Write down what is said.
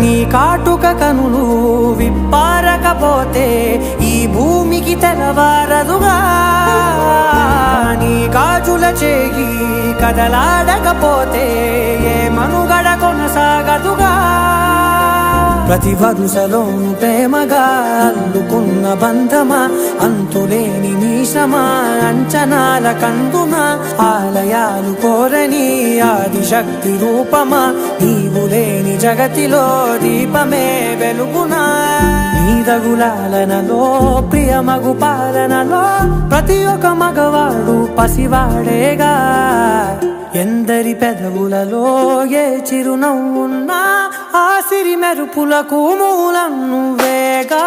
నీ కాటుక కనులు విప్పారకపోతే ఈ భూమికి తెలవారదుగా నీ గాజుల చేయి కదలాడకపోతే ఏ మనుగడ కొనసాగదుగా ప్రతి వరుసలోను ప్రేమగా అల్లుకున్న బంధమా అంతులేని నీశమా అంచనాల కందున ఆలయాలు కోరని ఆదిశక్తి రూపమా నీవు లేని జగతిలో దీపమే వెలుగునా నీదగులాలనలో ప్రియమగు పాలనలో ప్రతి ఒక్క మగవాడు పసివాడేగా ఎందరి పెదవులలో ఏ చిరునవ్వున్నా ఆ సిరి మెరుపులకు మూలం నువ్వేగా